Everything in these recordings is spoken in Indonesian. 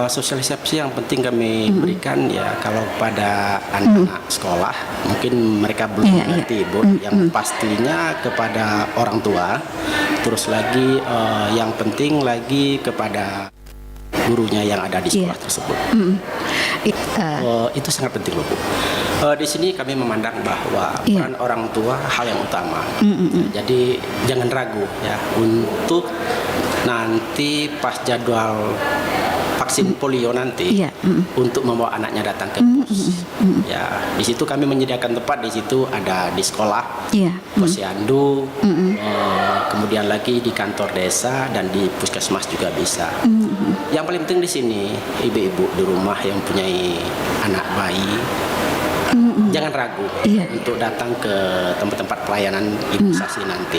Sosialisasi yang penting kami berikan ya kalau pada anak-anak sekolah mungkin mereka belum mengerti Bu, yang pastinya kepada orang tua, terus lagi yang penting lagi kepada gurunya yang ada di sekolah tersebut. Itu sangat penting loh Bu. Di sini kami memandang bahwa peran orang tua hal yang utama. Jadi jangan ragu ya untuk nanti pas jadwal vaksin polio nanti untuk membawa anaknya datang ke pos. Ya, di situ kami menyediakan tempat, di situ ada di sekolah, posyandu, kemudian lagi di kantor desa dan di puskesmas juga bisa. Yang paling penting di sini ibu-ibu di rumah yang mempunyai anak bayi, jangan ragu untuk datang ke tempat-tempat pelayanan imunisasi nanti.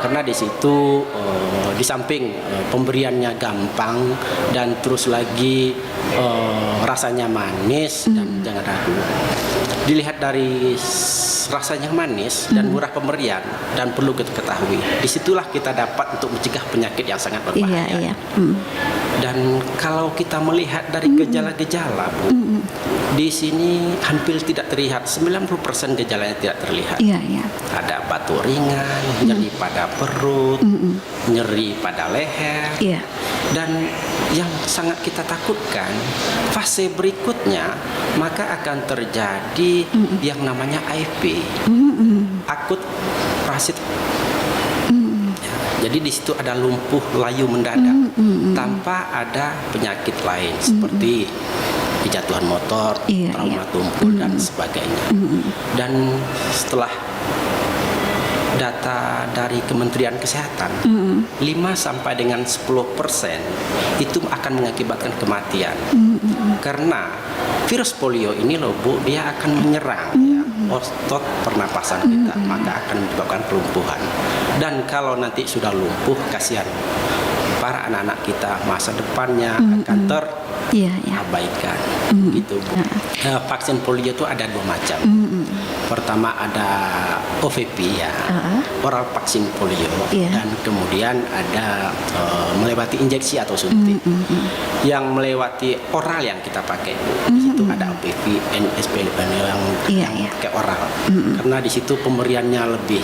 Karena di situ di samping pemberiannya gampang dan terus lagi rasanya manis dan jangan ragu. Dilihat dari rasanya manis dan murah pemberian dan perlu kita ketahui, disitulah kita dapat untuk mencegah penyakit yang sangat berbahaya. Dan kalau kita melihat dari gejala-gejala Bu, di sini hampir tidak terlihat, 90% gejalanya tidak terlihat. Ada batuk ringan, nyeri pada perut, nyeri pada leher, dan yang sangat kita takutkan fase berikutnya maka akan terjadi yang namanya AFP, akut parasit. Jadi di situ ada lumpuh layu mendadak tanpa ada penyakit lain seperti kejatuhan motor, trauma tumpul dan sebagainya. Dan setelah data dari Kementerian Kesehatan, 5 sampai dengan 10% itu akan mengakibatkan kematian. Karena virus polio ini loh Bu, dia akan menyerang otot pernapasan kita, maka akan menyebabkan kelumpuhan. Dan kalau nanti sudah lumpuh, kasihan para anak-anak kita, masa depannya akan terabaikan. Gitu Bu. Vaksin polio itu ada 2 macam. Pertama ada OVP ya, oral vaksin polio, dan kemudian ada melewati injeksi atau suntik. Yang melewati oral yang kita pakai Bu, di situ ada OVP, NSP yang pakai oral. Karena di situ pemberiannya lebih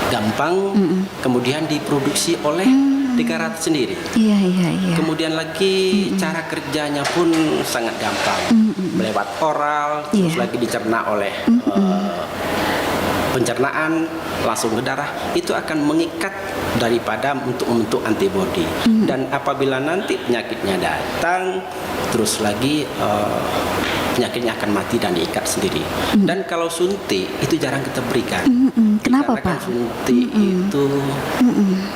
gampang, kemudian diproduksi oleh negara sendiri. Kemudian lagi cara kerjanya pun sangat gampang, melewat oral, terus lagi dicerna oleh pencernaan langsung ke darah, itu akan mengikat daripada untuk membentuk antibodi. Dan apabila nanti penyakitnya datang, terus lagi penyakitnya akan mati dan diikat sendiri. Dan kalau suntik itu jarang kita berikan. Kenapa Pak? Suntik itu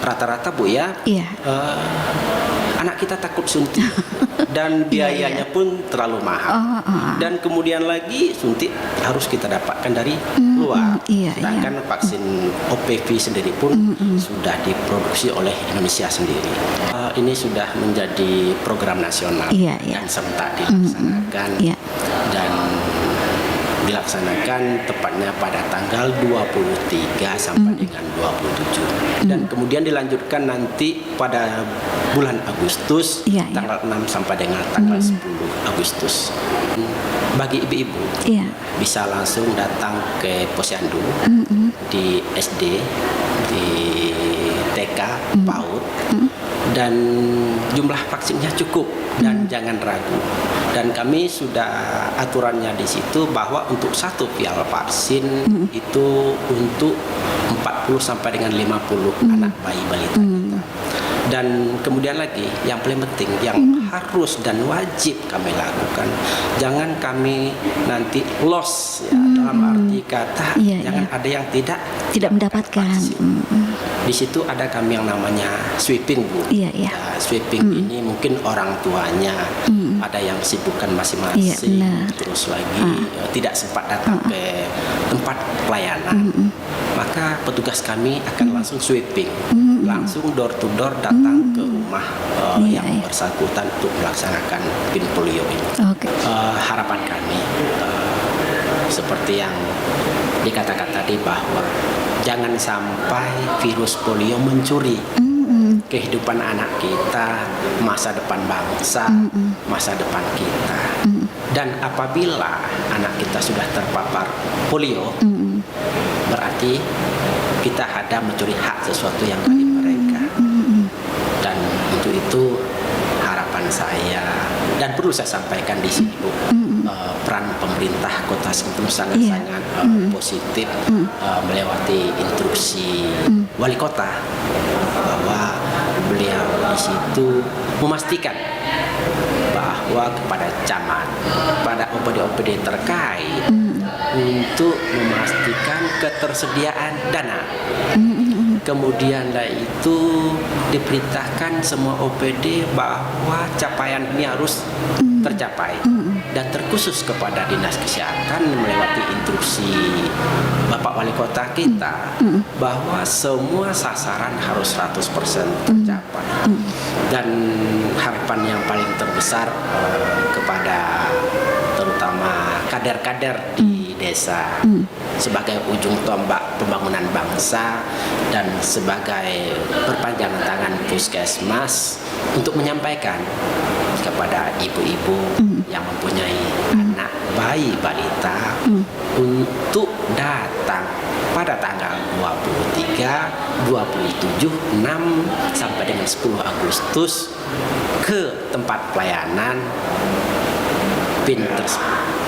rata-rata Bu ya, anak kita takut suntik dan biayanya pun terlalu mahal. Dan kemudian lagi suntik harus kita dapatkan dari luar. Sedangkan vaksin OPV sendiri pun sudah diproduksi oleh Indonesia sendiri. Ini sudah menjadi program nasional dan serentak dilaksanakan dan dilaksanakan tepatnya pada tanggal 23 sampai dengan 27. Dan kemudian dilanjutkan nanti pada bulan Agustus, tanggal 6 sampai dengan tanggal 10 Agustus. Bagi ibu-ibu bisa langsung datang ke posyandu di SD, di TK, PAUD, dan jumlah vaksinnya cukup dan jangan ragu. Dan kami sudah aturannya di situ bahwa untuk satu vial vaksin itu untuk 40 sampai dengan 50 anak bayi balita kita. Dan kemudian lagi yang paling penting yang harus dan wajib kami lakukan, jangan kami nanti loss ya, dalam arti kata jangan ada yang tidak mendapatkan. Di situ ada kami yang namanya sweeping Bu. Sweeping ini mungkin orang tuanya ada yang sibukkan masing-masing, terus lagi tidak sempat datang ke tempat pelayanan. Maka petugas kami akan langsung sweeping, langsung door to door datang ke rumah yang bersangkutan untuk melaksanakan pin polio ini. Harapan kami seperti yang dikatakan tadi bahwa jangan sampai virus polio mencuri kehidupan anak kita, masa depan bangsa, masa depan kita. Dan apabila anak kita sudah terpapar polio, berarti kita ada mencuri hak sesuatu yang dari mereka. Dan untuk itu harapan saya, dan perlu saya sampaikan di sini, Bu, peran pemerintah Kota Sentul sangat-sangat positif melewati instruksi wali kota, bahwa beliau di situ memastikan bahwa kepada camat, pada OPD-OPD terkait untuk memastikan ketersediaan dana. Kemudian itu diperintahkan semua OPD bahwa capaian ini harus tercapai, dan terkhusus kepada Dinas Kesehatan melewati instruksi Bapak Wali Kota kita bahwa semua sasaran harus 100% tercapai. Dan harapan yang paling terbesar kepada terutama kader-kader di desa sebagai ujung tombak pembangunan bangsa dan sebagai perpanjangan tangan puskesmas untuk menyampaikan kepada ibu-ibu yang mempunyai anak bayi balita untuk datang pada tanggal 23, 27, 6 sampai dengan 10 Agustus ke tempat pelayanan PIN tersebut.